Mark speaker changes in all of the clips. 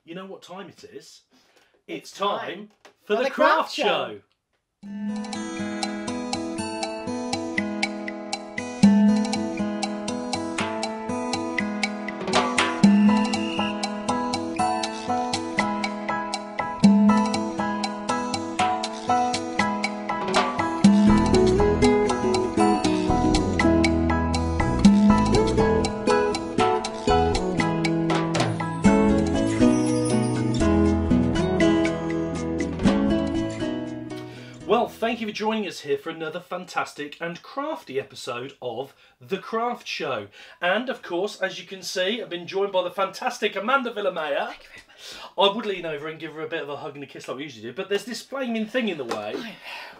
Speaker 1: you know what time it is? It's time for the craft show. Well, thank you for joining us here for another fantastic and crafty episode of The Craft Show. And, of course, as you can see, I've been joined by the fantastic Amanda Villamayor.
Speaker 2: Thank you very much.
Speaker 1: I would lean over and give her a bit of a hug and a kiss like we usually do, but there's this flaming thing in the way.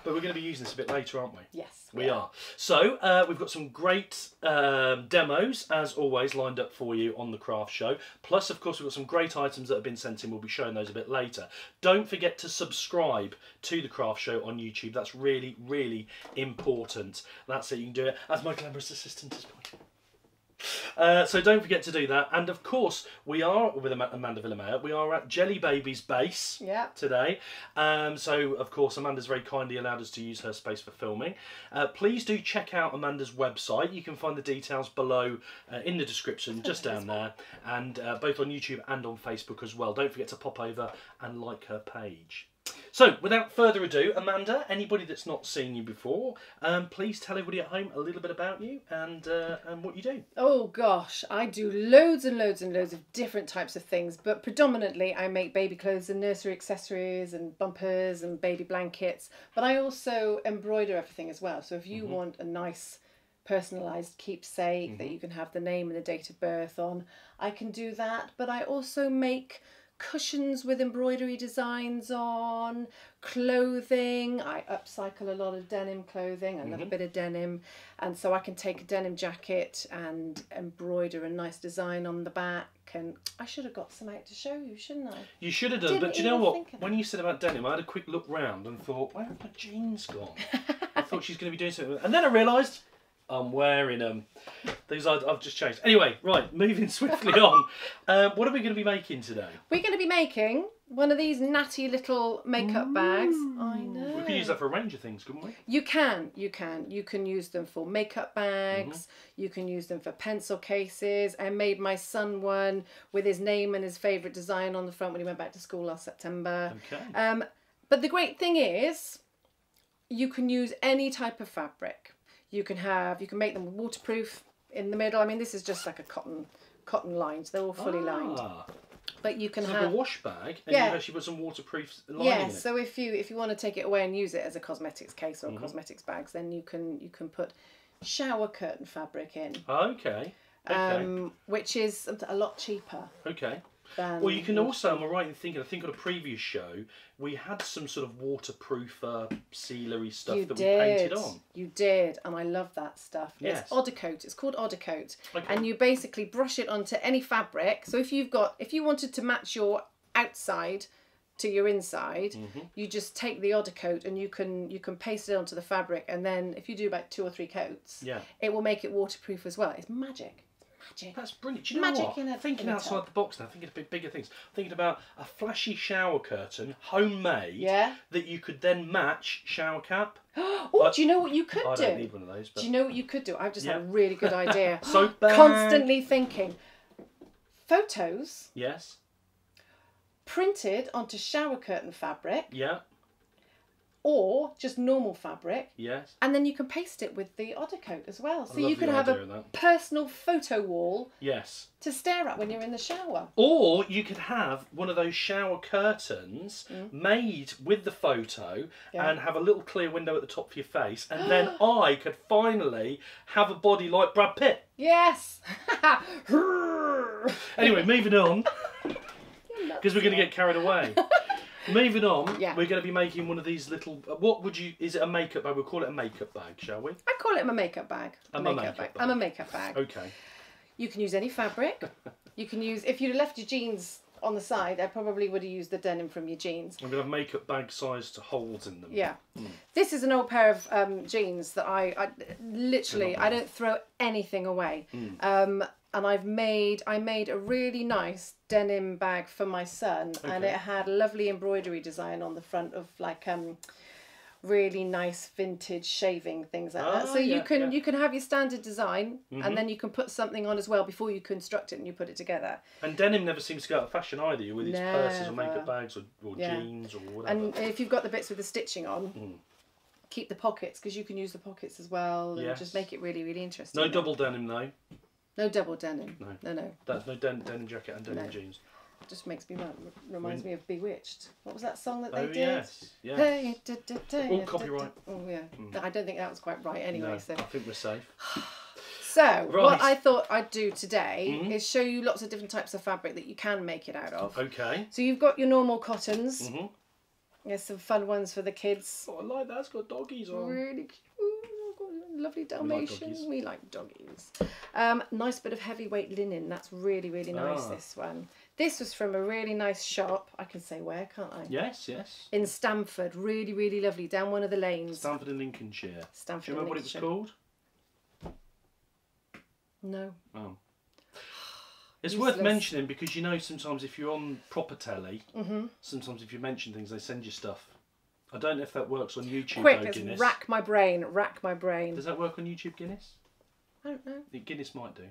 Speaker 1: But we're going to be using this a bit later, aren't we?
Speaker 2: Yes,
Speaker 1: we are. So, we've got some great demos, as always, lined up for you on The Craft Show. Plus, of course, we've got some great items that have been sent in. We'll be showing those a bit later. Don't forget to subscribe to The Craft Show on YouTube. That's really, really important. That's it. You can do it as my glamorous assistant is pointing. So don't forget to do that. And of course, we are with Amanda Villamayor. We are at Jelly Baby's base today. So of course, Amanda's very kindly allowed us to use her space for filming. Please do check out Amanda's website. You can find the details below in the description, just down there, and both on YouTube and on Facebook as well. Don't forget to pop over and like her page. So, without further ado, Amanda, anybody that's not seen you before, please tell everybody at home a little bit about you and what you do.
Speaker 2: Oh gosh, I do loads and loads and loads of different types of things, but predominantly I make baby clothes and nursery accessories and bumpers and baby blankets, but I also embroider everything as well. So if you want a nice personalised keepsake that you can have the name and the date of birth on, I can do that. But I also make cushions with embroidery designs on, clothing. I upcycle a lot of denim clothing, another bit of denim, and so I can take a denim jacket and embroider a nice design on the back. And I should have got some out to show you, shouldn't I?
Speaker 1: You should have done, but do you know what? When you said about denim, I had a quick look round and thought, where have my jeans gone? I thought she's going to be doing something, and then I realised I'm wearing them. These I've just changed. Anyway, right, moving swiftly on. What are we going to be making today?
Speaker 2: We're going to be making one of these natty little makeup bags. I know.
Speaker 1: We could use that for a range of things, couldn't we?
Speaker 2: You can. You can use them for makeup bags. You can use them for pencil cases. I made my son one with his name and his favourite design on the front when he went back to school last September. Okay. But the great thing is, you can use any type of fabric. You can make them waterproof in the middle. I mean, this is just like a cotton line, so they're all fully lined. But you can have
Speaker 1: like a wash bag, and you actually put some waterproof lining in it.
Speaker 2: So if you want to take it away and use it as a cosmetics case or cosmetics bags, then you can put shower curtain fabric in.
Speaker 1: Okay.
Speaker 2: Which is a lot cheaper.
Speaker 1: Okay. Well, you can also, am I right in thinking, I think on a previous show, we had some sort of waterproof sealery stuff that we painted on. You did,
Speaker 2: and I love that stuff.
Speaker 1: Yes.
Speaker 2: It's Oddercoat, it's called Oddercoat. Okay. And you basically brush it onto any fabric. So if you wanted to match your outside to your inside, you just take the Oddercoat and you can paste it onto the fabric, and then if you do about 2 or 3 coats, it will make it waterproof as well. It's magic.
Speaker 1: That's brilliant. Do you know what? Thinking outside the box now, thinking of bit bigger things. Thinking about a flashy shower curtain, homemade, that you could then match shower cap.
Speaker 2: Oh, do you know what you could do?
Speaker 1: I don't need one of those. But...
Speaker 2: Do you know what you could do? I've just had a really good idea.
Speaker 1: Soap bag.
Speaker 2: Constantly thinking. Photos.
Speaker 1: Yes.
Speaker 2: Printed onto shower curtain fabric.
Speaker 1: Yeah.
Speaker 2: Or just normal fabric.
Speaker 1: Yes.
Speaker 2: And then you can paste it with the Oddercoat as well. So you can have a personal photo wall.
Speaker 1: Yes.
Speaker 2: To stare at when you're in the shower.
Speaker 1: Or you could have one of those shower curtains made with the photo and have a little clear window at the top for your face, and then I could finally have a body like Brad Pitt.
Speaker 2: Yes.
Speaker 1: Anyway, moving on, because we're going to get carried away. Moving on, we're going to be making one of these little, what would you, is it a makeup bag? We'll call it a makeup bag, shall we?
Speaker 2: I call it a makeup bag.
Speaker 1: I'm a makeup bag.
Speaker 2: I'm a makeup bag.
Speaker 1: Okay.
Speaker 2: You can use any fabric. You can use, if you'd left your jeans on the side, I probably would have used the denim from your jeans.
Speaker 1: I'm going to have makeup bag sized to holes in them.
Speaker 2: Yeah. This is an old pair of jeans that I literally, I don't throw anything away. And I made a really nice denim bag for my son, and it had lovely embroidery design on the front of like really nice vintage shaving things like that. So you can have your standard design, and then you can put something on as well before you construct it and you put it together.
Speaker 1: And denim never seems to go out of fashion either, with its purses or makeup bags or jeans or whatever.
Speaker 2: And if you've got the bits with the stitching on, keep the pockets, because you can use the pockets as well, and just make it really, really interesting.
Speaker 1: No double denim though.
Speaker 2: No double denim. No.
Speaker 1: That's no denim jacket and denim jeans.
Speaker 2: Just reminds me of Bewitched. What was that song that they did?
Speaker 1: Yes, yeah. All copyright.
Speaker 2: Oh yeah. I don't think that was quite right anyway.
Speaker 1: No,
Speaker 2: so
Speaker 1: I think we're safe.
Speaker 2: So what I thought I'd do today is show you lots of different types of fabric that you can make it out of.
Speaker 1: Okay.
Speaker 2: So you've got your normal cottons. There's some fun ones for the kids.
Speaker 1: Oh, I like that. It's got doggies on.
Speaker 2: Really cute. Lovely Dalmatians. We like doggies. Nice bit of heavyweight linen. That's really, really nice, this one. This was from a really nice shop. I can say where, can't I?
Speaker 1: Yes, yes.
Speaker 2: In Stamford. Really, really lovely. Down one of the lanes.
Speaker 1: Stamford in Lincolnshire.
Speaker 2: Stamford.
Speaker 1: Do you remember what it was called?
Speaker 2: No.
Speaker 1: Oh. It's worth mentioning because you know sometimes if you're on proper telly, sometimes if you mention things, they send you stuff. I don't know if that works on YouTube.
Speaker 2: Quick,
Speaker 1: though,
Speaker 2: let's
Speaker 1: Guinness.
Speaker 2: rack my brain.
Speaker 1: Does that work on YouTube, Guinness?
Speaker 2: I don't know.
Speaker 1: Guinness might do.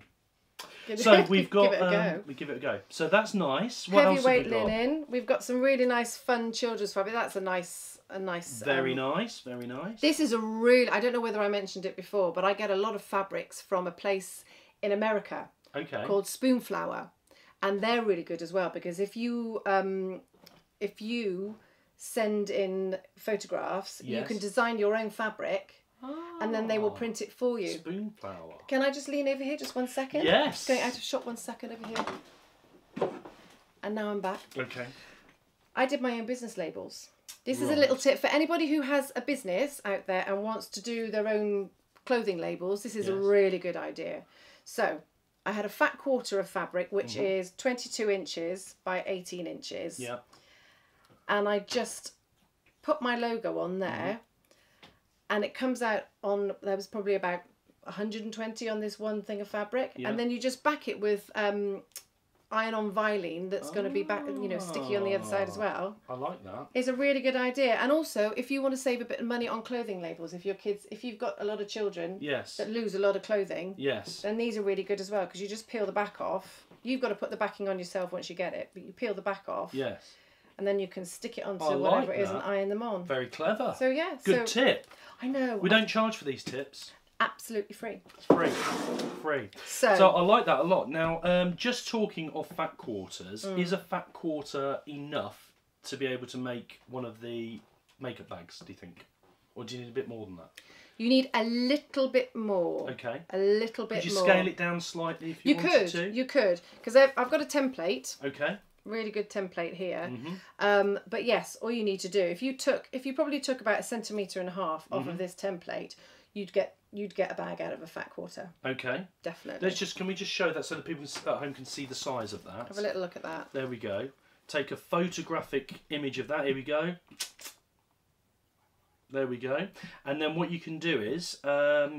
Speaker 2: Give
Speaker 1: So we've got.
Speaker 2: give it a go.
Speaker 1: We give it a go. So that's nice. What else have
Speaker 2: Heavyweight
Speaker 1: we got?
Speaker 2: linen. We've got some really nice, fun children's fabric. That's a nice.
Speaker 1: Very nice. Very nice.
Speaker 2: This is a really. I don't know whether I mentioned it before, but I get a lot of fabrics from a place in America called Spoonflower, and they're really good as well because if you send in photographs, you can design your own fabric. And then they will print it for you.
Speaker 1: Spoonflower.
Speaker 2: Can I just lean over here just 1 second?
Speaker 1: Yes.
Speaker 2: Just going out of shot 1 second over here. And now I'm back.
Speaker 1: Okay.
Speaker 2: I did my own business labels. This is a little tip for anybody who has a business out there and wants to do their own clothing labels. This is a really good idea. So I had a fat quarter of fabric, which is 22 inches by 18 inches.
Speaker 1: Yeah.
Speaker 2: And I just put my logo on there. And it comes out on, there was probably about 120 on this one thing of fabric. Yeah. And then you just back it with iron-on Vilene that's going to be back, sticky on the other side as well.
Speaker 1: I like that.
Speaker 2: It's a really good idea. And also, if you want to save a bit of money on clothing labels, if you've got a lot of children that lose a lot of clothing, then these are really good as well because you just peel the back off. You've got to put the backing on yourself once you get it, but you peel the back off. Yes. And then you can stick it onto whatever it is and iron them on.
Speaker 1: Very clever.
Speaker 2: So yeah.
Speaker 1: Good tip.
Speaker 2: I know.
Speaker 1: We don't charge for these tips.
Speaker 2: Absolutely free.
Speaker 1: It's free. Free. So I like that a lot. Now, just talking of fat quarters, is a fat quarter enough to be able to make one of the makeup bags, do you think? Or do you need a bit more than that?
Speaker 2: You need a little bit more.
Speaker 1: Okay.
Speaker 2: A little bit more.
Speaker 1: Could you scale it down slightly if you wanted to?
Speaker 2: You could. Because I've got a template.
Speaker 1: Okay.
Speaker 2: Really good template here. But yes, all you need to do, if you probably took about 1.5 centimetres off of this template, you'd get a bag out of a fat quarter. Okay. Definitely. Can we just show that so that people at home can see the size of that? Have a little look at that. There we go. Take a photographic image of that. Here we go. There we go. And then what you can do is,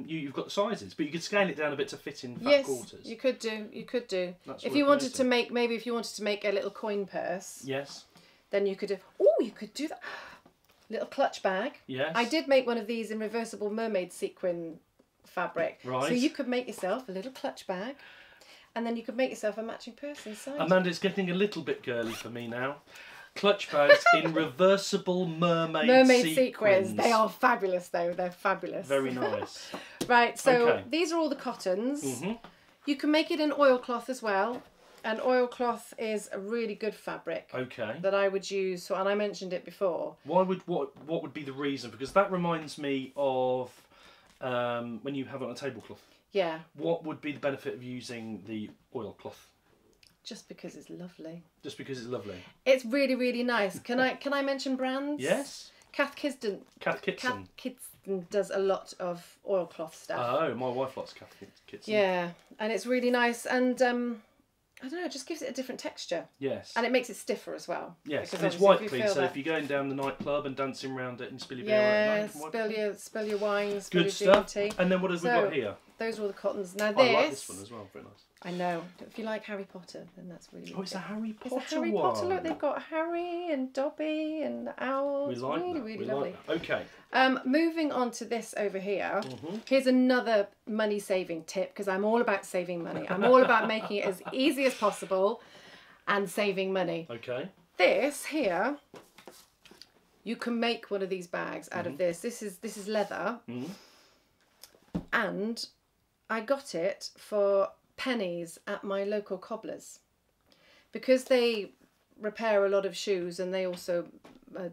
Speaker 2: you've got the sizes, but you could scale it down a bit to fit in fat quarters. Yes, you could do. You could do. If you wanted to make, maybe if you wanted to make a little coin purse. Yes. Then you could do. Oh, you could do that. Little clutch bag. Yes. I did make one of these in reversible mermaid sequin fabric. Right. So you could make yourself a little clutch bag, and then you could make yourself a matching purse inside. Amanda, it's getting a little bit girly for me now. Clutch bags in reversible mermaid sequins. They are fabulous though. They're fabulous. Very nice. Right, so these are all the cottons. You can make it in oilcloth as well. And oilcloth is a really good fabric. Okay. That I would use, and I mentioned it before. What would be the reason? Because that reminds me of when you have it on a tablecloth. Yeah. What would be the benefit of using the oilcloth? Just because it's lovely. Just because it's lovely. It's really, really nice. Can I mention brands? Yes. Kath Kitson does a lot of oilcloth stuff. Oh, my wife likes Kath Kitson. Yeah, and it's really nice. And I don't know, it just gives it a different texture.
Speaker 1: Yes.
Speaker 2: And it makes it stiffer as well.
Speaker 1: Yes,
Speaker 2: Because
Speaker 1: and it's
Speaker 2: obviously
Speaker 1: wipe
Speaker 2: if you
Speaker 1: clean,
Speaker 2: feel
Speaker 1: so
Speaker 2: that-
Speaker 1: if you're going down the nightclub and dancing around it and spill your beer
Speaker 2: Yeah,
Speaker 1: on it, you can wipe it.
Speaker 2: spill your wine, spill
Speaker 1: Good
Speaker 2: your
Speaker 1: stuff.
Speaker 2: tea.
Speaker 1: And then what have we got here?
Speaker 2: Those are all the cottons. Now
Speaker 1: I
Speaker 2: this...
Speaker 1: like this one as well, very nice.
Speaker 2: I know. If you like Harry Potter, then that's really
Speaker 1: Oh, it's a Harry Potter
Speaker 2: It's a Harry
Speaker 1: one.
Speaker 2: Potter. Look, they've got Harry and Dobby and owls.
Speaker 1: We like
Speaker 2: really,
Speaker 1: that.
Speaker 2: really
Speaker 1: we
Speaker 2: lovely.
Speaker 1: Like that. Okay.
Speaker 2: Moving on to this over here. Here's another money saving tip, because I'm all about saving money. I'm all about making it as easy as possible and saving money.
Speaker 1: Okay.
Speaker 2: This here, you can make one of these bags out of this. This is leather, and I got it for pennies at my local cobblers, because they repair a lot of shoes and they also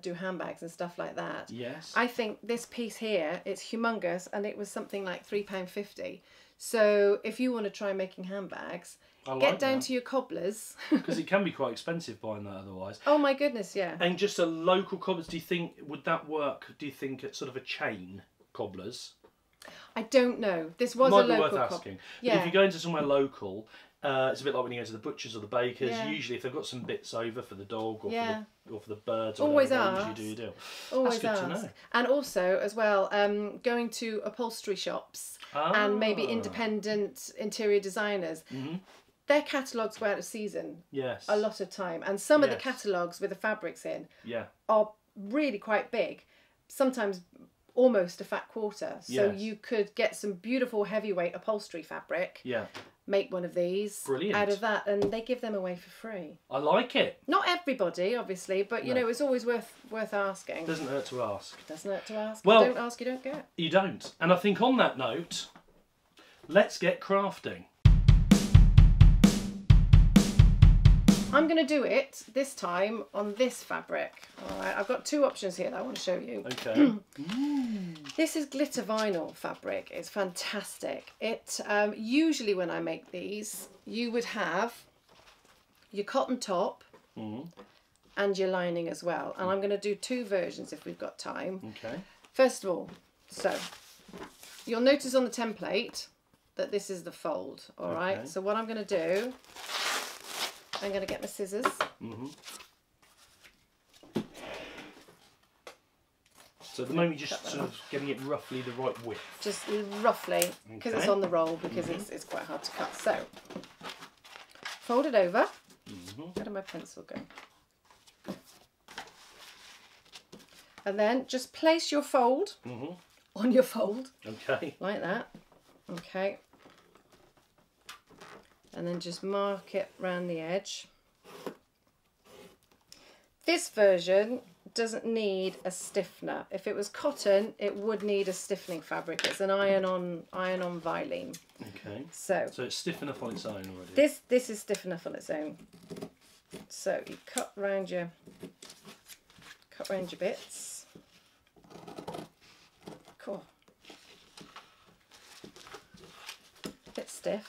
Speaker 2: do handbags and stuff like that.
Speaker 1: Yes.
Speaker 2: I think this piece here, it's humongous, and it was something like £3.50. So if you want to try making handbags, get down to your cobblers.
Speaker 1: Because it can be quite expensive buying that otherwise.
Speaker 2: Oh my goodness, yeah.
Speaker 1: And just a local cobblers, do you think, would that work, do you think, at sort of a chain cobblers?
Speaker 2: I don't know. This was
Speaker 1: Might
Speaker 2: a
Speaker 1: be
Speaker 2: local
Speaker 1: worth asking.
Speaker 2: Yeah.
Speaker 1: If you go into somewhere local, it's a bit like when you go to the butchers or the bakers.
Speaker 2: Yeah.
Speaker 1: Usually, if they've got some bits over for the dog or
Speaker 2: Yeah.
Speaker 1: for the birds, or
Speaker 2: Always
Speaker 1: whatever, they
Speaker 2: ask.
Speaker 1: usually do your deal.
Speaker 2: Always
Speaker 1: That's good
Speaker 2: ask.
Speaker 1: to know.
Speaker 2: And also, as well, going to upholstery shops and maybe independent interior designers. Their catalogues go out of season
Speaker 1: Yes.
Speaker 2: a lot of time. And some of the
Speaker 1: Yes.
Speaker 2: catalogues with the fabrics in
Speaker 1: Yeah.
Speaker 2: are really quite big. Sometimes almost a fat quarter. So
Speaker 1: Yes.
Speaker 2: you could get some beautiful heavyweight upholstery fabric.
Speaker 1: Yeah.
Speaker 2: Make one of these
Speaker 1: Brilliant.
Speaker 2: out of that, and they give them away for free.
Speaker 1: I like it.
Speaker 2: Not everybody, obviously, but you know, it's always worth asking.
Speaker 1: Doesn't hurt to ask.
Speaker 2: Doesn't hurt to ask.
Speaker 1: Well-
Speaker 2: If you don't ask, you don't get.
Speaker 1: You don't. And I think on that note, let's get crafting.
Speaker 2: I'm going to do it this time on this fabric. All right, I've got two options here that I want to show you.
Speaker 1: Okay.
Speaker 2: This is glitter vinyl fabric. It's fantastic. It usually when I make these, you would have your cotton top and your lining as well. And I'm going to do two versions if we've got time.
Speaker 1: Okay.
Speaker 2: First of all, so you'll notice on the template that this is the fold. All right. So what I'm going to do, I'm going to get my scissors.
Speaker 1: So at the moment you're just sort of getting it roughly the right width.
Speaker 2: Just roughly, because it's
Speaker 1: Okay.
Speaker 2: on the roll, because it's quite hard to cut. So, fold it over. Where did my pencil go? And then just place your fold on your fold,
Speaker 1: Okay.
Speaker 2: like that. Okay. And then just mark it round the edge. This version doesn't need a stiffener. If it was cotton, it would need a stiffening fabric. It's an iron-on Vilene.
Speaker 1: Okay.
Speaker 2: So
Speaker 1: it's stiff enough on its own already.
Speaker 2: this is stiff enough on its own. So you cut round your bits. Cool. Bit stiff.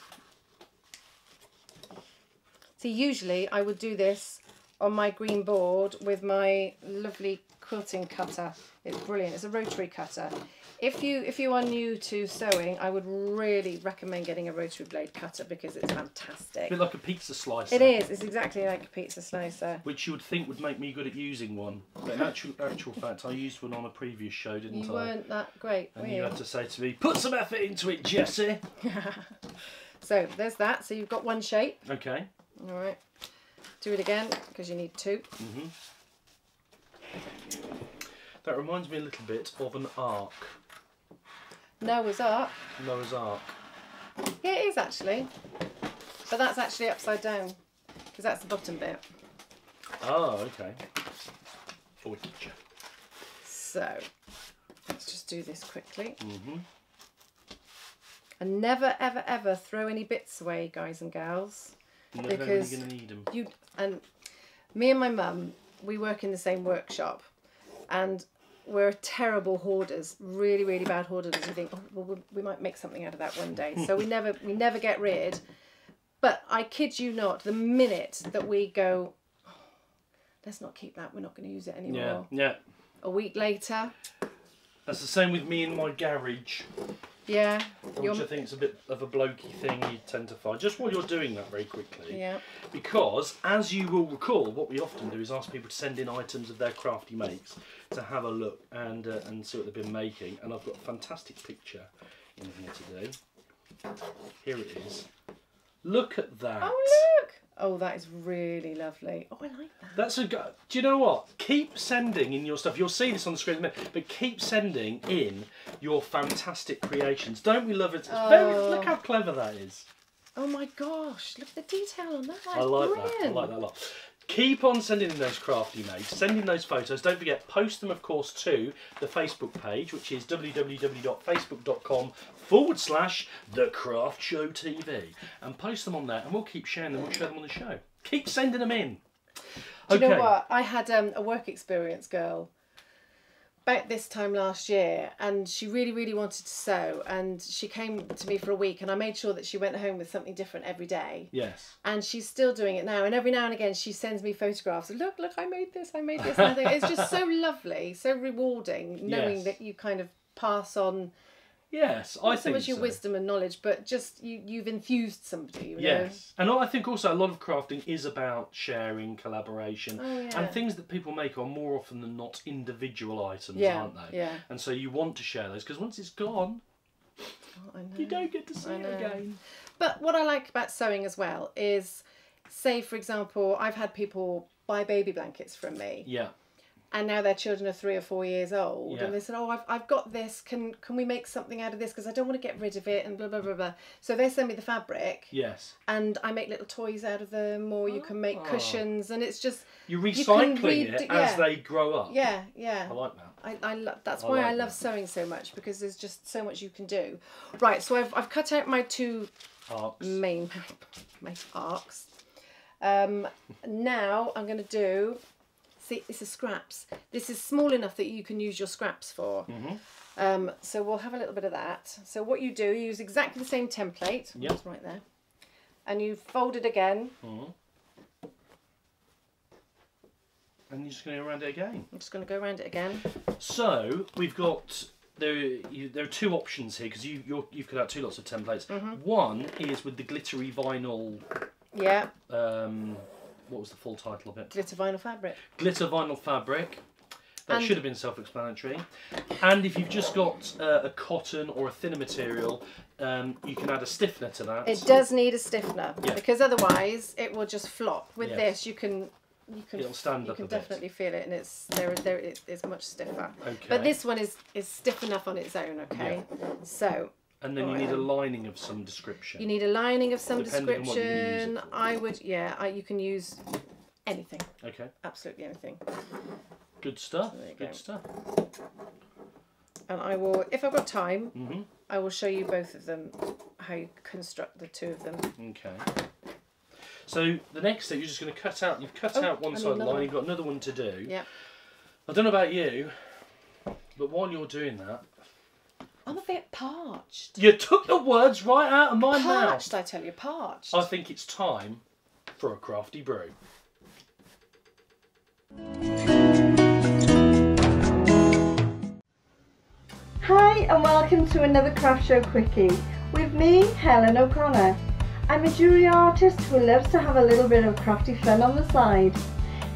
Speaker 2: See, usually I would do this on my green board with my lovely quilting cutter. It's brilliant. It's a rotary cutter. If you are new to sewing, I would really recommend getting a rotary blade cutter because it's fantastic.
Speaker 1: A bit like a pizza slicer.
Speaker 2: It is. It's exactly like a pizza slicer.
Speaker 1: Which you would think would make me good at using one. But in actual fact, I used one on a previous show, didn't
Speaker 2: You
Speaker 1: I?
Speaker 2: weren't that great, were
Speaker 1: And you
Speaker 2: you?
Speaker 1: had to say to me, put some effort into it, Jessie.
Speaker 2: So there's that. So you've got one shape.
Speaker 1: Okay.
Speaker 2: All right. Do it again because you need two.
Speaker 1: That reminds me a little bit of an ark.
Speaker 2: Noah's Ark.
Speaker 1: Noah's Ark.
Speaker 2: Yeah, it is actually. But that's actually upside down because that's the bottom bit.
Speaker 1: Oh, okay. For teacher.
Speaker 2: So let's just do this quickly. And never, ever, ever throw any bits away, guys and gals.
Speaker 1: You're never really
Speaker 2: Because
Speaker 1: going to need them.
Speaker 2: and me and my mum, we work in the same workshop, and we're terrible hoarders, really, really bad hoarders. We think, oh, well, we might make something out of that one day. So we never get rid. But I kid you not, the minute that we go, oh, let's not keep that, we're not going to use it anymore.
Speaker 1: Yeah.
Speaker 2: A week later,
Speaker 1: That's the same with me in my garage.
Speaker 2: Yeah.
Speaker 1: Which I think is a bit of a blokey thing you tend to find. Just while you're doing that very quickly.
Speaker 2: Yeah.
Speaker 1: Because, as you will recall, what we often do is ask people to send in items of their crafty makes to have a look and see what they've been making. And I've got a fantastic picture in here to do. Here it is. Look at that.
Speaker 2: Oh, look! Oh, that is really lovely. Oh, I like that.
Speaker 1: That's a go. Do you know what? Keep sending in your stuff. You'll see this on the screen in a minute, but keep sending in your fantastic creations. Don't we love it? It's look how clever that is.
Speaker 2: Oh my gosh! Look at the detail on that.
Speaker 1: I like that. I like that a lot. Keep on sending in those crafty makes. Send in those photos. Don't forget, post them, of course, to the Facebook page, which is www.facebook.com/thecraftshowtv, and post them on there, and we'll keep sharing them. We'll show them on the show. Keep sending them in.
Speaker 2: Do you know what? I had a work experience girl about this time last year, and she really, really wanted to sew, and she came to me for a week, and I made sure that she went home with something different every day.
Speaker 1: Yes.
Speaker 2: And she's still doing it now, and every now and again she sends me photographs. Look, I made this. And I think it's just so lovely, so rewarding, knowing that you kind of pass on.
Speaker 1: Yes, I think so.
Speaker 2: Not so much your wisdom and knowledge, but just you've enthused somebody. You know?
Speaker 1: And I think also a lot of crafting is about sharing, collaboration,
Speaker 2: yeah.
Speaker 1: and things that people make are more often than not individual items, aren't they?
Speaker 2: Yeah.
Speaker 1: And so you want to share those, because once it's gone, you don't get to see it again.
Speaker 2: But what I like about sewing as well is, say for example, I've had people buy baby blankets from me.
Speaker 1: Yeah.
Speaker 2: And now their children are 3 or 4 years old,
Speaker 1: Yeah.
Speaker 2: and they said, "Oh, I've got this. Can we make something out of this? Because I don't want to get rid of it." And blah blah blah blah. So they send me the fabric.
Speaker 1: Yes.
Speaker 2: And I make little toys out of them, or you can make cushions, and it's just
Speaker 1: you're recycling it as they grow up.
Speaker 2: Yeah, yeah.
Speaker 1: I like that.
Speaker 2: That's why I love sewing so much, because there's just so much you can do. Right. So I've cut out my 2 main arcs. Now I'm going to do. See, this is scraps. This is small enough that you can use your scraps for. So we'll have a little bit of that. So what you do, you use exactly the same template.
Speaker 1: Yep.
Speaker 2: It's right there. And you fold it again.
Speaker 1: And you're just going to go around it again.
Speaker 2: I'm just going to go around it again.
Speaker 1: So we've got there are 2 options here, because you've cut out 2 lots of templates. One is with the glittery vinyl.
Speaker 2: Yeah.
Speaker 1: What was the full title of it?
Speaker 2: Glitter vinyl fabric.
Speaker 1: Glitter vinyl fabric. That should have been self-explanatory. And if you've just got a cotton or a thinner material, you can add a stiffener to that.
Speaker 2: It does need a stiffener,
Speaker 1: Yeah.
Speaker 2: because otherwise it will just flop. With this, you can
Speaker 1: it'll stand up a bit.
Speaker 2: definitely feel it, and it's much stiffer.
Speaker 1: Okay.
Speaker 2: But this one is stiff enough on its own. Okay. So.
Speaker 1: And then you need a lining of some description.
Speaker 2: You need a lining of some
Speaker 1: Depending on what you use
Speaker 2: description.
Speaker 1: it for.
Speaker 2: I would, you can use anything.
Speaker 1: Okay.
Speaker 2: Absolutely anything.
Speaker 1: Good stuff.
Speaker 2: There you
Speaker 1: Good
Speaker 2: go.
Speaker 1: stuff.
Speaker 2: And I will, if I've got time, I will show you both of them, how you construct the 2 of them.
Speaker 1: Okay. So the next step, you're just going to cut out. You've cut out one side of the line. You've got another one to do.
Speaker 2: Yeah.
Speaker 1: I don't know about you, but while you're doing that,
Speaker 2: I'm a bit parched.
Speaker 1: you took the words right out of my mouth.
Speaker 2: Parched, I tell you, parched.
Speaker 1: I think it's time for a crafty brew.
Speaker 3: Hi and welcome to another Craft Show Quickie with me, Helen O'Connor. I'm a jewellery artist who loves to have a little bit of crafty fun on the side.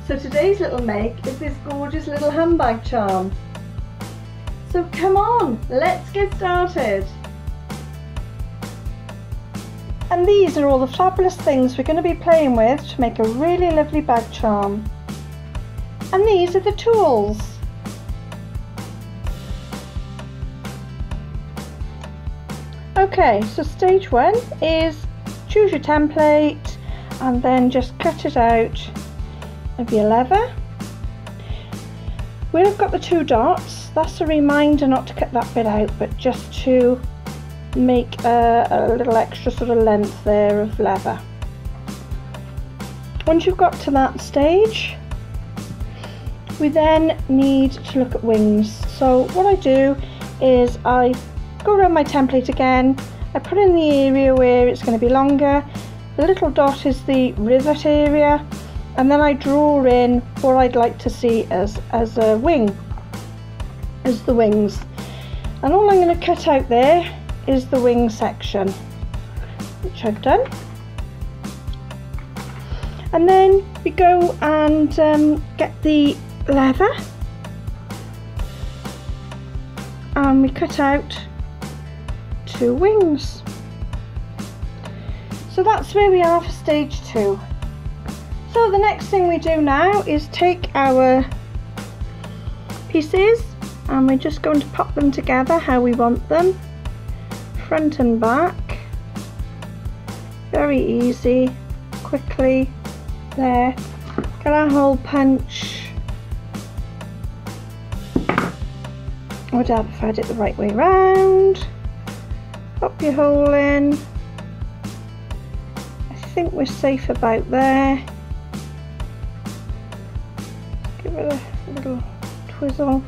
Speaker 3: So today's little make is this gorgeous little handbag charm. So come on, let's get started. And these are all the fabulous things we're going to be playing with to make a really lovely bag charm. And these are the tools. Okay, so stage 1 is choose your template and then just cut it out of your leather. Where I've got the 2 dots, that's a reminder not to cut that bit out, but just to make a little extra sort of length there of leather. Once you've got to that stage, we then need to look at wings. So what I do is I go around my template again, I put in the area where it's going to be longer, the little dot is the rivet area, and then I draw in what I'd like to see as a wing, as the wings. And all I'm going to cut out there is the wing section, which I've done. And then we go and get the leather, and we cut out 2 wings. So that's where we are for stage 2. So the next thing we do now is take our pieces and we're just going to pop them together how we want them, front and back. Very easy, quickly. There, get our hole punch. I would have had it the right way round. Pop your hole in. I think we're safe about there. Give it a little twizzle.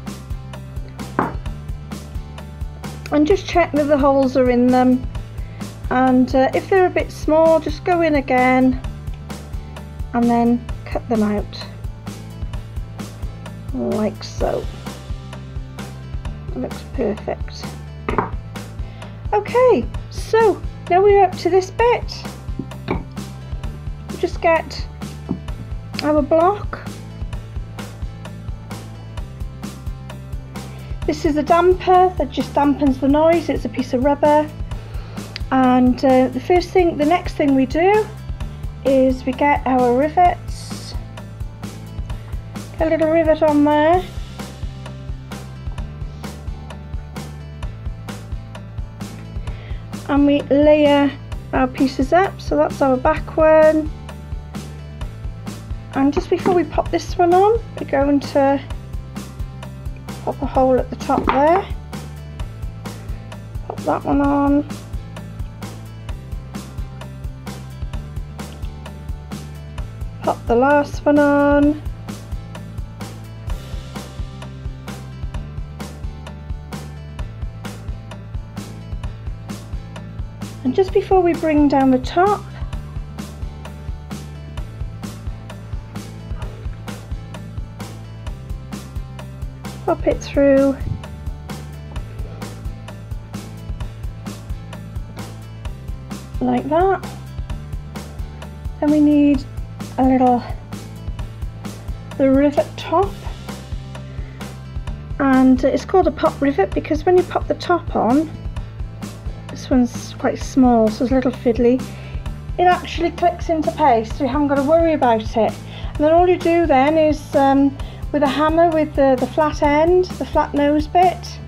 Speaker 3: And just check that the holes are in them. And if they're a bit small, just go in again and then cut them out like so. That looks perfect. Okay, so now we're up to this bit. Just get our block. This is a damper that just dampens the noise. It's a piece of rubber. And the next thing we do is we get our rivets. Get a little rivet on there. And we layer our pieces up. So that's our back one. And just before we pop this one on, we're going to pop a hole at the top there. Pop that one on. Pop the last one on. And just before we bring down the top, pop it through. Like that. Then we need the rivet top, and it's called a pop rivet because when you pop the top on, this one's quite small so it's a little fiddly, it actually clicks into place, so you haven't got to worry about it. And then all you do then is with a hammer with the flat end, the flat nose bit,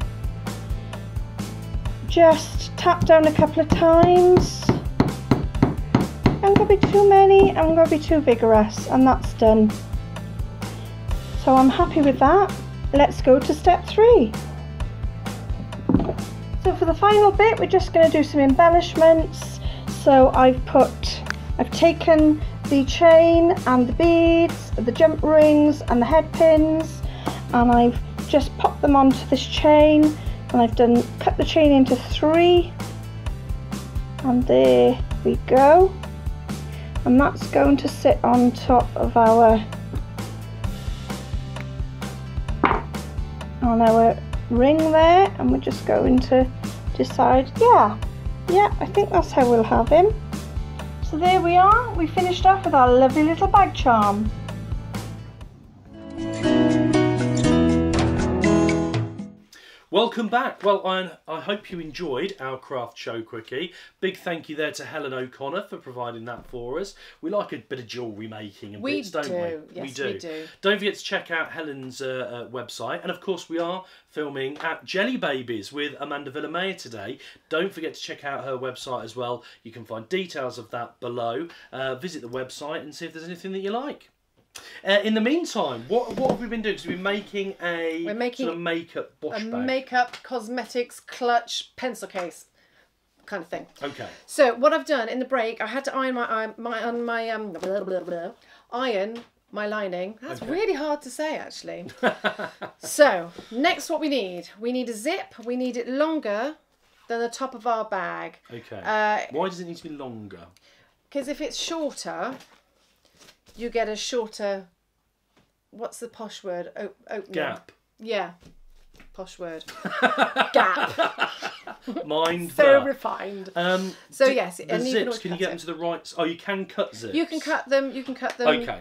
Speaker 3: just tap down a couple of times. I'm going to be too many, I'm going to be too vigorous, and that's done. So I'm happy with that. Let's go to step 3. So for the final bit, we're just going to do some embellishments. So I've taken the chain and the beads, the jump rings and the head pins, and I've just popped them onto this chain, and I've cut the chain into 3, and there we go. And that's going to sit on top of our ring there, and we're just going to decide, yeah, I think that's how we'll have him. So there we are, we finished off with our lovely little bag charm.
Speaker 1: Welcome back. Well, I hope you enjoyed our craft show quickie. Big thank you there to Helen O'Connor for providing that for us. We like a bit of jewellery making and bits, don't we?
Speaker 2: Yes, we do.
Speaker 1: Don't forget to check out Helen's website. And of course, we are filming at Jelly Babies with Amanda Villamayor today. Don't forget to check out her website as well. You can find details of that below. Visit the website and see if there's anything that you like. In the meantime, what have we been doing? So we're making sort of makeup wash bag.
Speaker 2: Makeup, cosmetics, clutch, pencil case kind of thing. Okay. So what I've done in the break, I had to iron iron my lining. That's really hard to say, actually. So next, what we need a zip. We need it longer than the top of our bag.
Speaker 1: Okay. Why does it need to be longer?
Speaker 2: Because if it's shorter, you get a shorter, what's the posh word? Opening.
Speaker 1: Gap.
Speaker 2: Yeah. Posh word. Gap.
Speaker 1: Mind
Speaker 2: So
Speaker 1: that.
Speaker 2: refined.
Speaker 1: So
Speaker 2: yes,
Speaker 1: the
Speaker 2: and you
Speaker 1: zips.
Speaker 2: can
Speaker 1: You get them to the right? Oh, you can cut zips.
Speaker 2: You can cut them. You can cut them.
Speaker 1: Okay.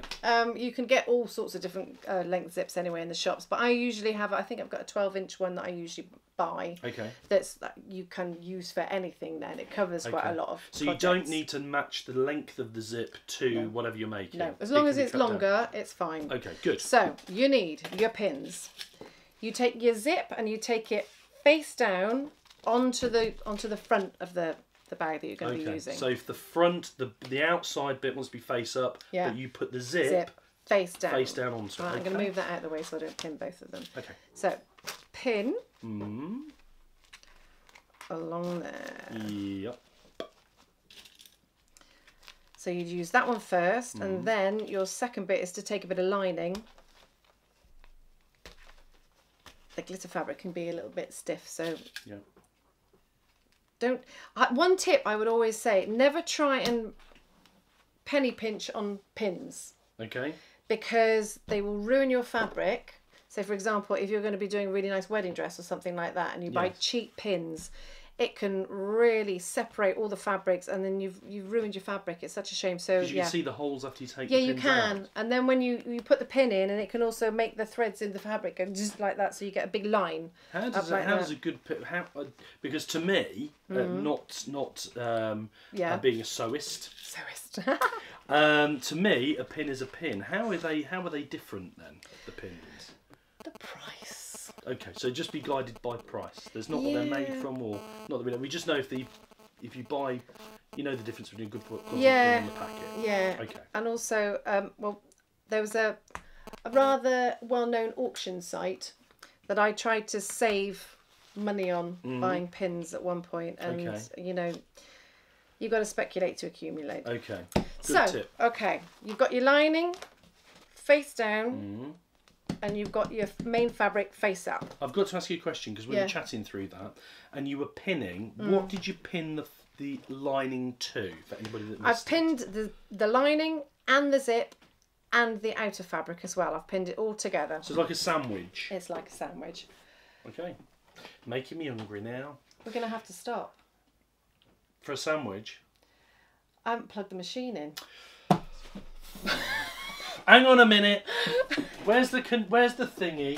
Speaker 2: You can get all sorts of different length zips anyway in the shops, but I usually have. I think I've got a 12-inch one that I usually buy.
Speaker 1: Okay.
Speaker 2: That you can use for anything. Then it covers quite a lot of.
Speaker 1: So
Speaker 2: projects.
Speaker 1: you don't need to match the length of the zip to whatever you're making.
Speaker 2: No, as long as
Speaker 1: can be
Speaker 2: it's
Speaker 1: cut
Speaker 2: longer,
Speaker 1: down.
Speaker 2: it's fine.
Speaker 1: Okay, good.
Speaker 2: So you need your pins. You take your zip and you take it face down onto the front of the bag that you're going to be using.
Speaker 1: So if the front, the outside bit wants to be face up, but you put the zip
Speaker 2: face down
Speaker 1: onto it.
Speaker 2: Right, I'm going to move that out of the way so I don't pin both of them.
Speaker 1: Okay.
Speaker 2: So pin along there.
Speaker 1: Yep.
Speaker 2: So you'd use that one first, and then your second bit is to take a bit of lining. The glitter fabric can be a little bit stiff, so don't. One tip I would always say: never try and penny pinch on pins.
Speaker 1: Okay.
Speaker 2: Because they will ruin your fabric. So, for example, if you're going to be doing a really nice wedding dress or something like that, and you buy cheap pins, it can really separate all the fabrics, and then you've ruined your fabric. It's such a shame. So
Speaker 1: you can see the holes after you take.
Speaker 2: Yeah,
Speaker 1: the
Speaker 2: you
Speaker 1: pins
Speaker 2: can,
Speaker 1: out.
Speaker 2: and then when you put the pin in, and it can also make the threads in the fabric go just like that, so you get a big line.
Speaker 1: How does a good because to me, not being a sewist. To me, a pin is a pin. How are they different then? The pins.
Speaker 2: The price.
Speaker 1: Okay, so just be guided by price. There's not what they're made from, or not that we know. We just know if you buy, you know the difference between good quality and the packet.
Speaker 2: Yeah.
Speaker 1: Okay.
Speaker 2: And also, well, there was a rather well-known auction site that I tried to save money on buying pins at one point, and you know, you've got to speculate to accumulate.
Speaker 1: Okay. Good tip.
Speaker 2: Okay, you've got your lining face down. And you've got your main fabric face up.
Speaker 1: I've got to ask you a question because we were chatting through that, and you were pinning. What did you pin the lining to? For anybody that missed
Speaker 2: I've pinned the lining and the zip and the outer fabric as well. I've pinned it all together.
Speaker 1: So it's like a sandwich.
Speaker 2: It's like a sandwich.
Speaker 1: Okay, making me hungry now.
Speaker 2: We're gonna have to stop
Speaker 1: for a sandwich.
Speaker 2: I haven't plugged the machine in.
Speaker 1: Hang on a minute. Where's the thingy?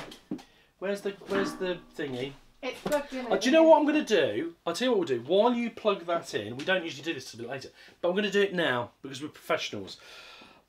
Speaker 1: Where's the thingy?
Speaker 2: It's plugged in.
Speaker 1: Do you know what I'm going to do? I'll tell you what we'll do. While you plug that in, we don't usually do this a bit later, but I'm going to do it now because we're professionals.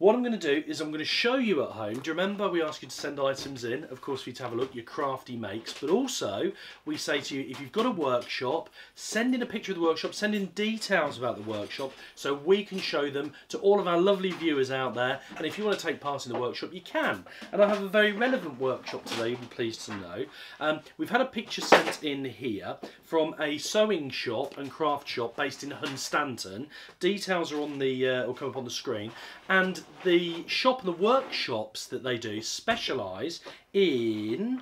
Speaker 1: What I'm going to do is I'm going to show you at home. Do you remember we asked you to send items in, of course, for you to have a look, your crafty makes, but also we say to you, if you've got a workshop, send in a picture of the workshop, send in details about the workshop so we can show them to all of our lovely viewers out there. And if you want to take part in the workshop, you can. And I have a very relevant workshop today, you'll be pleased to know. We've had a picture sent in here from a sewing shop and craft shop based in Hunstanton. Details are on the, will come up on the screen. And the shop and the workshops that they do specialise in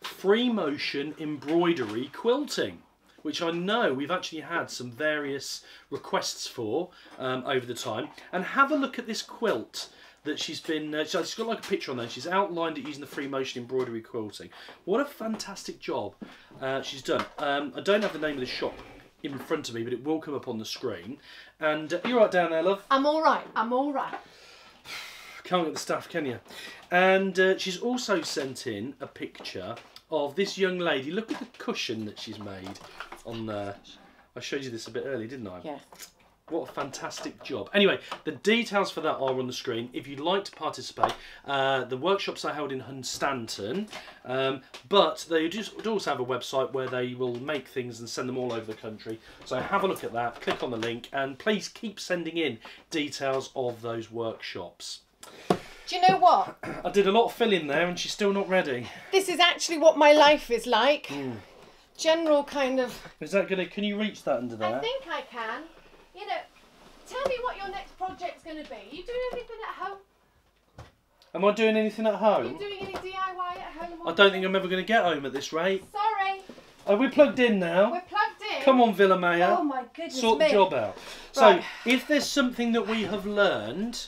Speaker 1: free motion embroidery quilting, which I know we've actually had some various requests for over the time. And have a look at this quilt that she's been, she's got like a picture on there, she's outlined it using the free motion embroidery quilting. What a fantastic job she's done. I don't have the name of the shop in front of me, but it will come up on the screen. And you're right down there, love.
Speaker 2: I'm all right. I'm all right.
Speaker 1: Can't get the stuff, can you? And she's also sent in a picture of this young lady. Look at the cushion that she's made on there. I showed you this a bit earlier, didn't I?
Speaker 2: Yeah.
Speaker 1: What a fantastic job. Anyway, the details for that are on the screen. If you'd like to participate, the workshops are held in Hunstanton, but they do also have a website where they will make things and send them all over the country. So have a look at that, click on the link, and please keep sending in details of those workshops.
Speaker 2: Do you know what?
Speaker 1: I did a lot of filling there and she's still not ready.
Speaker 2: This is actually what my life is like. General kind of...
Speaker 1: Is that gonna, can you reach that under there?
Speaker 2: I think I can. You know, tell me what your next project's going to be. Are you doing anything at home?
Speaker 1: Am I doing anything at home?
Speaker 2: Are you doing any DIY at home?
Speaker 1: I don't think I'm ever going to get home at this rate.
Speaker 2: Sorry.
Speaker 1: Are we plugged in now?
Speaker 2: We're plugged in.
Speaker 1: Come on, Villamayor.
Speaker 2: Oh my goodness
Speaker 1: Sort
Speaker 2: me.
Speaker 1: the job out. So, if there's something that we have learned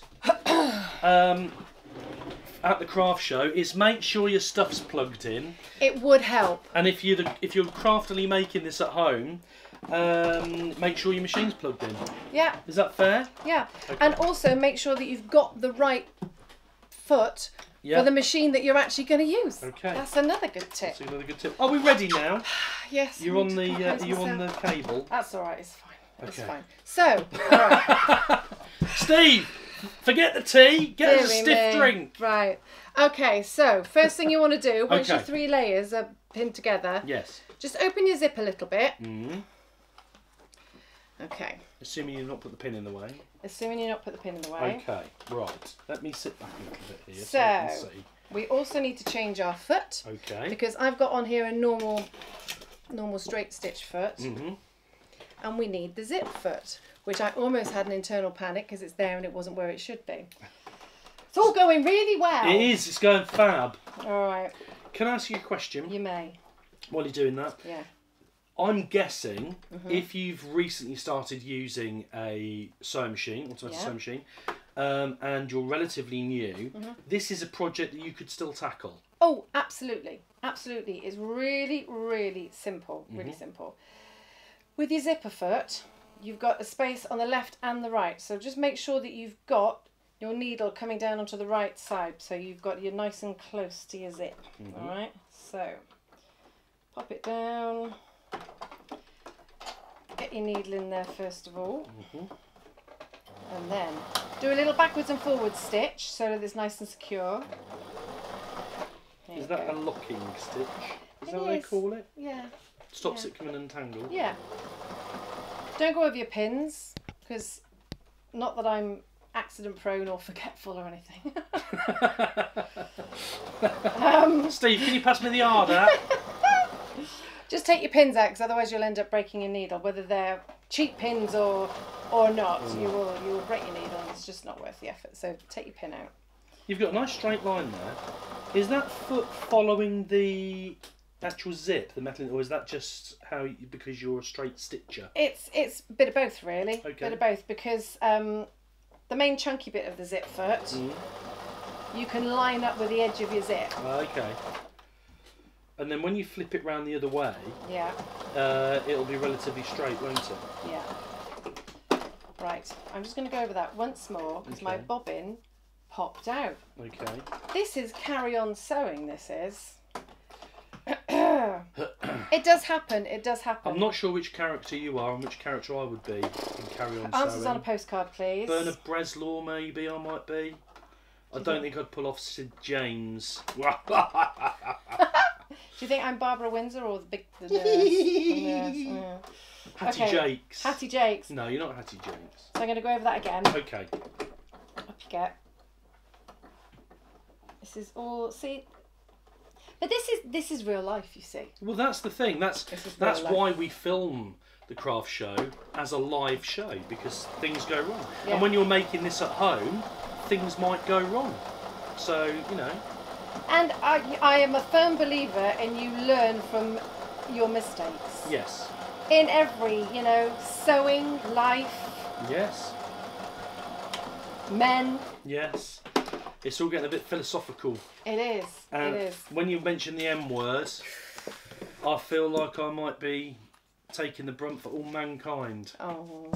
Speaker 1: at the craft show is make sure your stuff's plugged in.
Speaker 2: It would help.
Speaker 1: And if you're craftily making this at home, make sure your machine's plugged in.
Speaker 2: Yeah.
Speaker 1: Is that fair?
Speaker 2: Yeah.
Speaker 1: Okay.
Speaker 2: And also make sure that you've got the right foot for the machine that you're actually going to use.
Speaker 1: Okay.
Speaker 2: That's another good tip.
Speaker 1: That's another good tip. Are we ready now?
Speaker 2: Yes.
Speaker 1: You're on the on the cable.
Speaker 2: That's all right. It's fine. It's
Speaker 1: Okay.
Speaker 2: fine. So, all right.
Speaker 1: Steve, forget the tea. Get us a stiff drink.
Speaker 2: Right. Okay. So first thing you want to do once your
Speaker 1: Okay.
Speaker 2: 3 layers are pinned together.
Speaker 1: Yes.
Speaker 2: Just open your zip a little bit.
Speaker 1: Mm.
Speaker 2: Okay.
Speaker 1: Assuming you've not put the pin in the way.
Speaker 2: Assuming you're not put the pin in the way.
Speaker 1: Okay. Right. Let me sit back a little bit here
Speaker 2: So,
Speaker 1: I can see.
Speaker 2: we also need to change our foot.
Speaker 1: Okay.
Speaker 2: Because I've got on here a normal straight stitch foot.
Speaker 1: Mm-hmm.
Speaker 2: And we need the zip foot, which I almost had an internal panic because it's there and it wasn't where it should be. It's all going really well.
Speaker 1: It is. It's going fab.
Speaker 2: All right.
Speaker 1: Can I ask you a question?
Speaker 2: You may.
Speaker 1: While you're doing that.
Speaker 2: Yeah.
Speaker 1: I'm guessing if you've recently started using a sewing machine, automatic sewing machine, and you're relatively new, this is a project that you could still tackle.
Speaker 2: Oh, absolutely. Absolutely. It's really, really simple. Really simple. With your zipper foot, you've got a space on the left and the right. So just make sure that you've got your needle coming down onto the right side. So you've got you nice and close to your zip. All right. So pop it down. Get your needle in there first of all. And then do a little backwards and forwards stitch so that it's nice and secure. There
Speaker 1: Is
Speaker 2: you
Speaker 1: that
Speaker 2: go.
Speaker 1: a locking stitch? Is
Speaker 2: It
Speaker 1: that what they
Speaker 2: is.
Speaker 1: call it?
Speaker 2: Yeah.
Speaker 1: Stops
Speaker 2: Yeah.
Speaker 1: it coming untangled?
Speaker 2: Yeah. Don't go over your pins, because not that I'm accident prone or forgetful or anything.
Speaker 1: Steve, can you pass me the harder?
Speaker 2: Just take your pins out, because otherwise you'll end up breaking your needle, whether they're cheap pins or not. You will break your needle, and it's just not worth the effort. So take your pin out.
Speaker 1: You've got a nice straight line there. Is that foot following the actual zip, the metal, or is that just because you're a straight stitcher?
Speaker 2: It's a bit of both, really.
Speaker 1: Okay.
Speaker 2: Bit of both, because the main chunky bit of the zip foot, you can line up with the edge of your zip.
Speaker 1: Okay. And then when you flip it round the other way,
Speaker 2: Yeah.
Speaker 1: It'll be relatively straight, won't it?
Speaker 2: Yeah. Right. I'm just going to go over that once more because my
Speaker 1: Okay.
Speaker 2: bobbin popped out.
Speaker 1: Okay.
Speaker 2: This is carry-on sewing. This is. It does happen. It does happen.
Speaker 1: I'm not sure which character you are and which character I would be in Carry On
Speaker 2: Answers
Speaker 1: Sewing.
Speaker 2: on a postcard, please.
Speaker 1: Bernard Breslaw, maybe I might be. I don't think I'd pull off Sid James.
Speaker 2: Do you think I'm Barbara Windsor or the nurse? The nurse? Yeah.
Speaker 1: Hattie
Speaker 2: Okay.
Speaker 1: Jakes.
Speaker 2: Hattie Jakes.
Speaker 1: No, you're not Hattie Jakes.
Speaker 2: So I'm going to go over that again.
Speaker 1: Okay.
Speaker 2: Up you get. This is all. See. But this is real life, you see.
Speaker 1: Well, that's the thing. That's
Speaker 2: This is real life.
Speaker 1: why we film the craft show as a live show, because things go wrong.
Speaker 2: Yeah.
Speaker 1: And when you're making this at home, things might go wrong. So, you know.
Speaker 2: And I am a firm believer in you learn from your mistakes.
Speaker 1: Yes.
Speaker 2: In every, sewing, life,
Speaker 1: Yes.
Speaker 2: men.
Speaker 1: Yes. It's all getting a bit philosophical.
Speaker 2: It is.
Speaker 1: And
Speaker 2: It is.
Speaker 1: when you mention the M word, I feel like I might be taking the brunt for all mankind.
Speaker 2: Oh,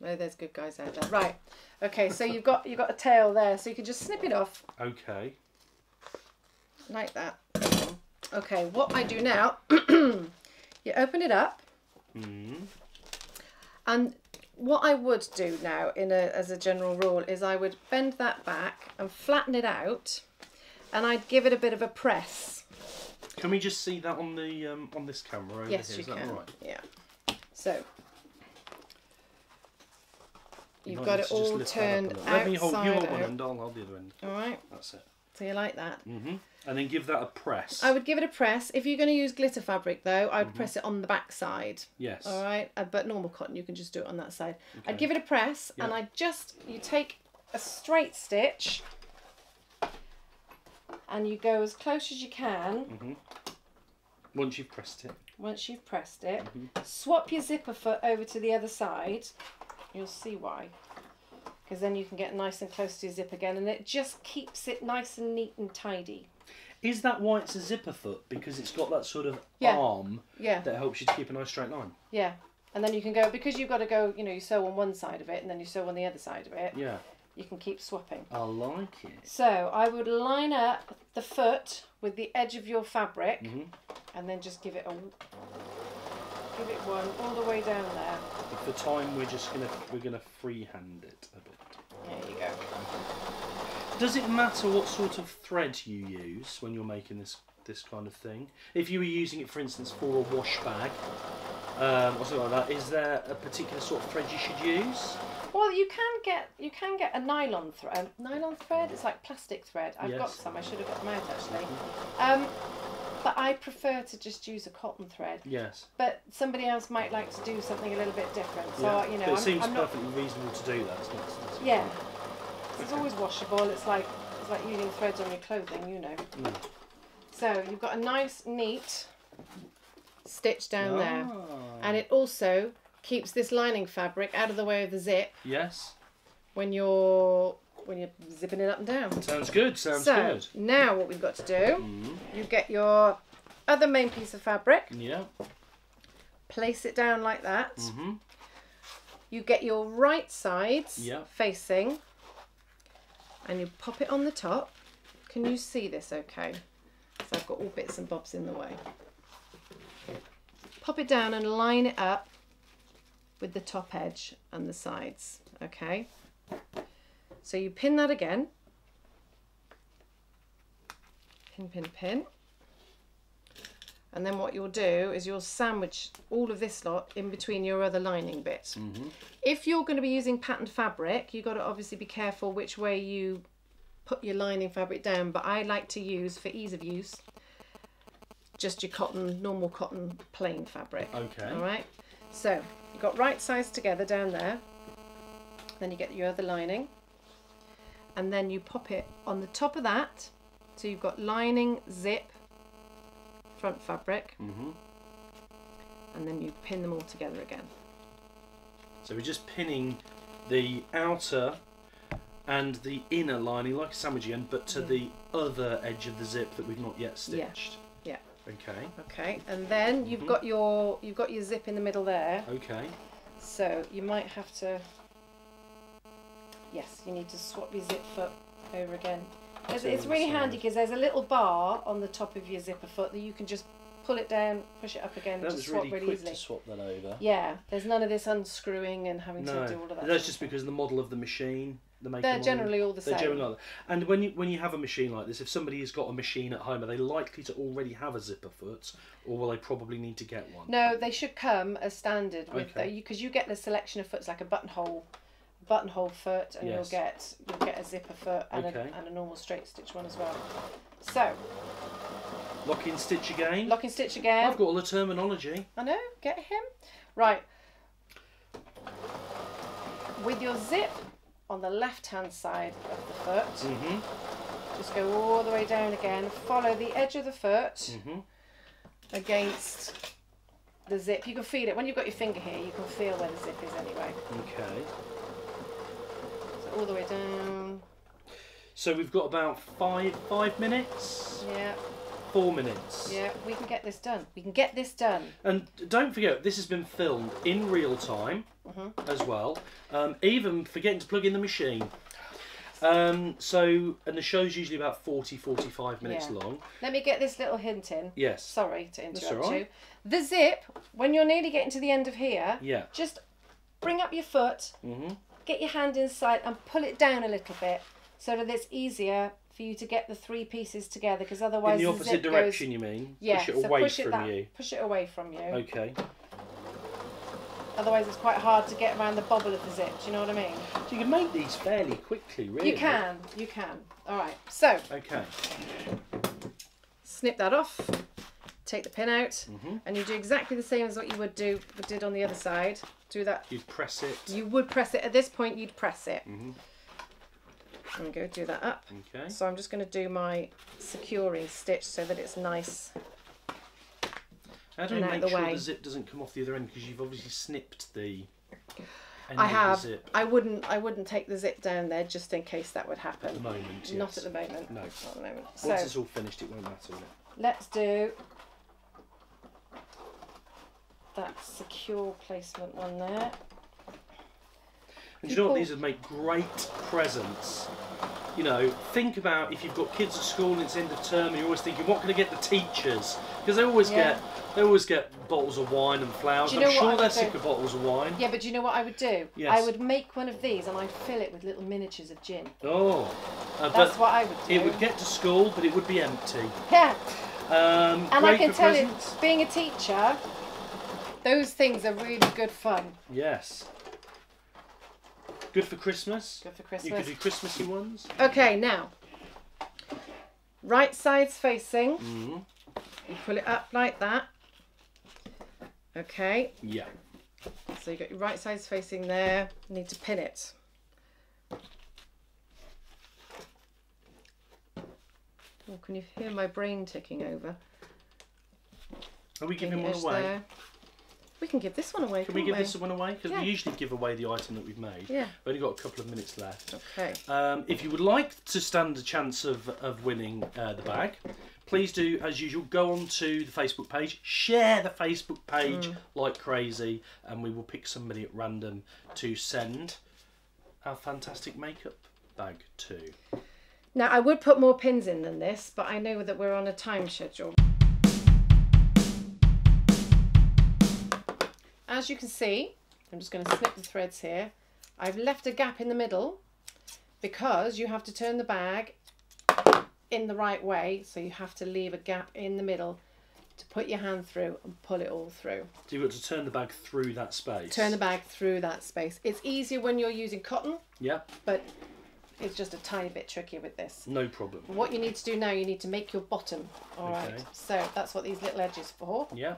Speaker 2: no, there's good guys out there. Right. Okay, so you've got a tail there, so you can just snip it off
Speaker 1: Okay.
Speaker 2: like that. Okay, what I do now, you open it up, and what I would do now, as a general rule, is I would bend that back and flatten it out, and I'd give it a bit of a press.
Speaker 1: Can we just see that on the on this camera over
Speaker 2: Yes,
Speaker 1: here?
Speaker 2: you
Speaker 1: Is that
Speaker 2: can.
Speaker 1: all right?
Speaker 2: Yeah. So you've
Speaker 1: might
Speaker 2: got
Speaker 1: need
Speaker 2: it
Speaker 1: to just
Speaker 2: all
Speaker 1: lift that up a
Speaker 2: turned
Speaker 1: little.
Speaker 2: outside
Speaker 1: Let me hold one
Speaker 2: out.
Speaker 1: end, I'll hold the other end.
Speaker 2: All right.
Speaker 1: That's it.
Speaker 2: So you like that?
Speaker 1: And then give that a press.
Speaker 2: I would give it a press. If you're going to use glitter fabric, though, I'd press it on the back side.
Speaker 1: Yes.
Speaker 2: All right. But normal cotton, you can just do it on that side.
Speaker 1: Okay.
Speaker 2: I'd give it a press, and you take a straight stitch, and you go as close as you can.
Speaker 1: Once you've pressed it.
Speaker 2: Once you've pressed it, swap your zipper foot over to the other side. You'll see why. because then you can get nice and close to your zip again, and it just keeps it nice and neat and tidy.
Speaker 1: Is that why it's a zipper foot? Because it's got that sort of
Speaker 2: Yeah.
Speaker 1: arm
Speaker 2: Yeah.
Speaker 1: that helps you to keep a nice straight line?
Speaker 2: Yeah. And then you can go, because you've got to go, you know, you sew on one side of it and then you sew on the other side of it.
Speaker 1: Yeah.
Speaker 2: You can keep swapping.
Speaker 1: I like it.
Speaker 2: So I would line up the foot with the edge of your fabric, and then just give it one all the way down there.
Speaker 1: But for time, we're gonna freehand it a bit.
Speaker 2: There you go.
Speaker 1: Does it matter what sort of thread you use when you're making this kind of thing? If you were using it, for instance, for a wash bag or something like that, is there a particular sort of thread you should use?
Speaker 2: Well, you can get a nylon thread. Nylon thread? It's like plastic thread. I've got some. I should have got them out actually. But I prefer to just use a cotton thread.
Speaker 1: Yes.
Speaker 2: But somebody else might like to do something a little bit different. So
Speaker 1: Yeah.
Speaker 2: you know,
Speaker 1: But it seems
Speaker 2: I'm not.
Speaker 1: perfectly reasonable to do that. It's
Speaker 2: Yeah. It's always washable. It's like using threads on your clothing, you know. So you've got a nice, neat stitch down there, and it also keeps this lining fabric out of the way of the zip.
Speaker 1: Yes.
Speaker 2: When you're zipping it up and down.
Speaker 1: Sounds good. Sounds
Speaker 2: so,
Speaker 1: good.
Speaker 2: now what we've got to do, you get your other main piece of fabric.
Speaker 1: Yeah.
Speaker 2: Place it down like that. You get your right sides facing, and you pop it on the top. Can you see this okay? So I've got all bits and bobs in the way. Pop it down and line it up with the top edge and the sides, okay? So you pin that again. Pin, pin, pin. And then what you'll do is you'll sandwich all of this lot in between your other lining bits. If you're going to be using patterned fabric, you've got to obviously be careful which way you put your lining fabric down, but I like to use, for ease of use, just your cotton, normal cotton plain fabric.
Speaker 1: Okay.
Speaker 2: All right. So you've got right sides together down there. Then you get your other lining, and then you pop it on the top of that. So you've got lining, zip, front fabric, and then you pin them all together again.
Speaker 1: So we're just pinning the outer and the inner lining like a sandwich again, but to the other edge of the zip that we've not yet stitched.
Speaker 2: Yeah.
Speaker 1: Okay.
Speaker 2: Okay, and then you've got your zip in the middle there.
Speaker 1: Okay.
Speaker 2: So you might have to. Yes, you need to swap your zip foot over again. It's really handy because there's a little bar on the top of your zipper foot that you can just pull it down, push it up again, and just swap really easily.
Speaker 1: To swap that over.
Speaker 2: Yeah, there's none of this unscrewing and having to do all of that.
Speaker 1: That's just because of the model of the machine.
Speaker 2: They're generally all the same.
Speaker 1: Generally like that. And when you have a machine like this, if somebody has got a machine at home, are they likely to already have a zipper foot, or will they probably need to get one?
Speaker 2: No, they should come as standard with because you get the selection of foots like a buttonhole foot, and you'll get a zipper foot and a normal straight stitch one as well. So
Speaker 1: lock in stitch again.
Speaker 2: Lock in stitch again.
Speaker 1: I've got all the terminology.
Speaker 2: I know. Get him right with your zip on the left hand side of the foot. Just go all the way down again. Follow the edge of the foot against the zip. You can feel it when you've got your finger here. You can feel where the zip is anyway.
Speaker 1: Okay.
Speaker 2: So all the way down.
Speaker 1: So we've got about five minutes.
Speaker 2: Yeah.
Speaker 1: 4 minutes.
Speaker 2: Yeah, we can get this done. We can get this done.
Speaker 1: And don't forget, this has been filmed in real time as well. Even forgetting to plug in the machine. And the show's usually about 40-45 minutes long.
Speaker 2: Let me get this little hint in.
Speaker 1: Yes.
Speaker 2: Sorry to interrupt
Speaker 1: That's all right.
Speaker 2: you. The zip, when you're nearly getting to the end of here, just bring up your foot, get your hand inside and pull it down a little bit so that it's easier for you to get the three pieces together, because otherwise
Speaker 1: in the opposite direction, you mean?
Speaker 2: Yeah,
Speaker 1: push it away from you.
Speaker 2: Push it away from you.
Speaker 1: Okay.
Speaker 2: Otherwise, it's quite hard to get around the bobble of the zip. Do you know what I mean?
Speaker 1: So you can make these fairly quickly, really.
Speaker 2: You can. You can. All right. So.
Speaker 1: Okay.
Speaker 2: Snip that off. Take the pin out, and you do exactly the same as what you did on the other side. Do that.
Speaker 1: You'd press it.
Speaker 2: You would press it. At this point, you'd press it. There we go, do that up.
Speaker 1: Okay.
Speaker 2: So I'm just going to do my securing stitch so that it's nice.
Speaker 1: How do we make sure the zip doesn't come off the other end? Because you've obviously snipped the... any
Speaker 2: I
Speaker 1: of the
Speaker 2: have.
Speaker 1: zip
Speaker 2: I wouldn't take the zip down there just in case that would happen.
Speaker 1: at the moment. Yes.
Speaker 2: Not at the moment.
Speaker 1: No.
Speaker 2: Not at the moment.
Speaker 1: Once
Speaker 2: So
Speaker 1: it's all finished, it won't matter, will it?
Speaker 2: let's do that secure placement one there.
Speaker 1: And do you know what? These would make great presents. You know, think about if you've got kids at school and it's end of term and you're always thinking, what can I get the teachers? Because they always get bottles of wine and flowers. I'm sure they're sick of bottles of wine.
Speaker 2: Yeah, but do you know what I would do?
Speaker 1: Yes.
Speaker 2: I would make one of these and I'd fill it with little miniatures of gin.
Speaker 1: Oh.
Speaker 2: That's what I would do.
Speaker 1: It would get to school, but it would be empty.
Speaker 2: Yeah.
Speaker 1: And
Speaker 2: I can tell you, being a teacher, those things are really good fun.
Speaker 1: Yes. Good for Christmas.
Speaker 2: Good for Christmas.
Speaker 1: You could do Christmassy ones.
Speaker 2: Okay, now, right sides facing.
Speaker 1: Mm-hmm.
Speaker 2: You pull it up like that. Okay.
Speaker 1: Yeah.
Speaker 2: So you got your right sides facing there. You need to pin it. Oh, can you hear my brain ticking over?
Speaker 1: Are we giving one away?
Speaker 2: There. We can give this one away.
Speaker 1: Can we give this one away? Because
Speaker 2: Yeah.
Speaker 1: we usually give away the item that we've made.
Speaker 2: Yeah.
Speaker 1: We've only got a couple of minutes left.
Speaker 2: Okay.
Speaker 1: If you would like to stand a chance of winning the bag, please do, as usual, go on to the Facebook page, share the Facebook page like crazy, and we will pick somebody at random to send our fantastic makeup bag to.
Speaker 2: Now, I would put more pins in than this, but I know that we're on a time schedule. As you can see, I'm just going to snip the threads here. I've left a gap in the middle because you have to turn the bag in the right way, so you have to leave a gap in the middle to put your hand through and pull it all through.
Speaker 1: So you've got to turn the bag through that space.
Speaker 2: Turn the bag through that space. It's easier when you're using cotton,
Speaker 1: Yeah.
Speaker 2: but it's just a tiny bit trickier with this.
Speaker 1: No problem.
Speaker 2: What you need to do now, you need to make your bottom. All right. So that's what these little edges for.
Speaker 1: Yeah.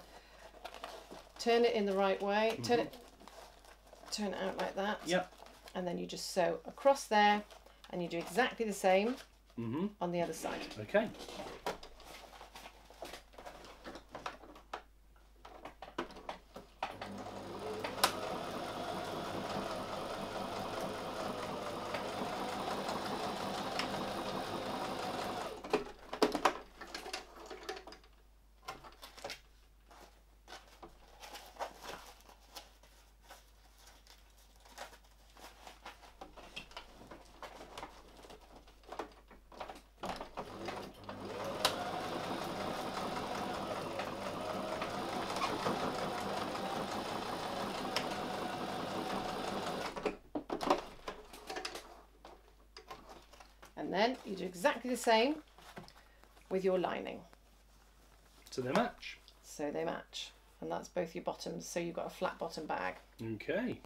Speaker 2: Turn it in the right way. Turn it out like that.
Speaker 1: Yep.
Speaker 2: And then you just sew across there, and you do exactly the same on the other side.
Speaker 1: Okay.
Speaker 2: And then you do exactly the same with your lining.
Speaker 1: So they match.
Speaker 2: So they match. And that's both your bottoms, so you've got a flat bottom bag.
Speaker 1: Okay.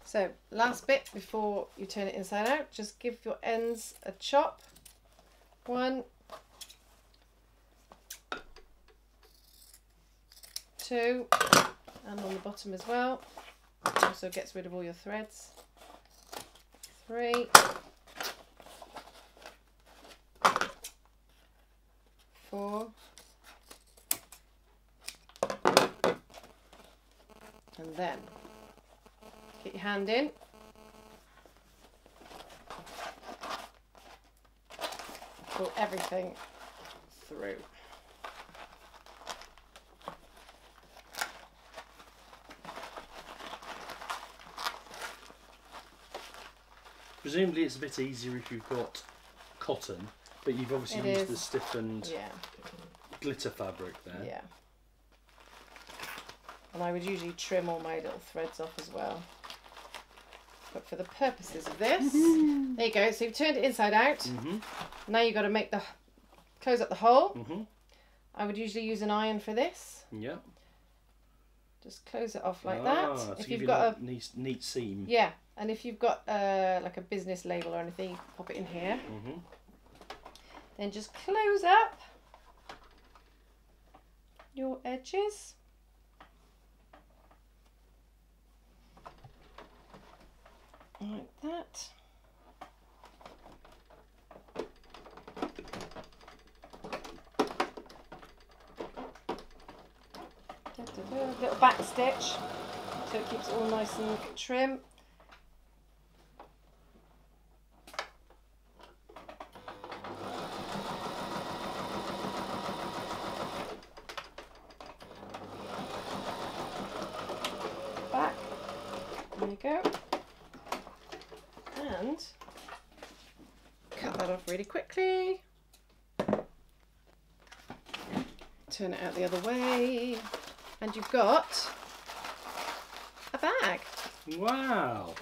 Speaker 2: So last bit before you turn it inside out, just give your ends a chop. 1, 2, and on the bottom as well. Also gets rid of all your threads. 3, 4, and then get your hand in, pull everything through.
Speaker 1: Presumably it's a bit easier if you've got cotton, but you've obviously used the stiffened glitter fabric there.
Speaker 2: Yeah. And I would usually trim all my little threads off as well. But for the purposes of this, there you go. So you've turned it inside out. Now you've got to make close up the hole. I would usually use an iron for this.
Speaker 1: Yeah.
Speaker 2: Just close it off like that.
Speaker 1: So
Speaker 2: if you've got
Speaker 1: a neat seam.
Speaker 2: Yeah, and if you've got like a business label or anything, you can pop it in here. Then just close up your edges. Like that. Little back stitch so it keeps it all nice and trim. Back. There you go. And cut that off really quickly. Turn it out the other way. And you've got a bag.
Speaker 1: Wow.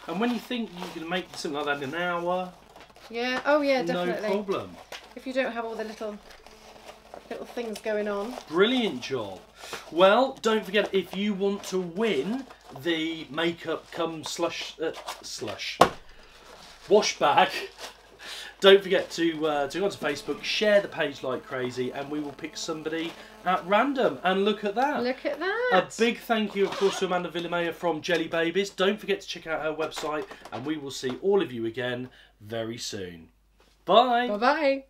Speaker 1: And when you think you can make something like that in an hour,
Speaker 2: yeah, oh yeah, definitely.
Speaker 1: no problem.
Speaker 2: If you don't have all the little things going on.
Speaker 1: Brilliant job. Well, don't forget, if you want to win the makeup cum slush wash bag, don't forget to go onto Facebook, share the page like crazy, and we will pick somebody at random. And look at that.
Speaker 2: Look at that.
Speaker 1: A big thank you, of course, to Amanda Villamayor from Jelly Babies. Don't forget to check out her website, and we will see all of you again very soon. Bye.
Speaker 2: Bye-bye.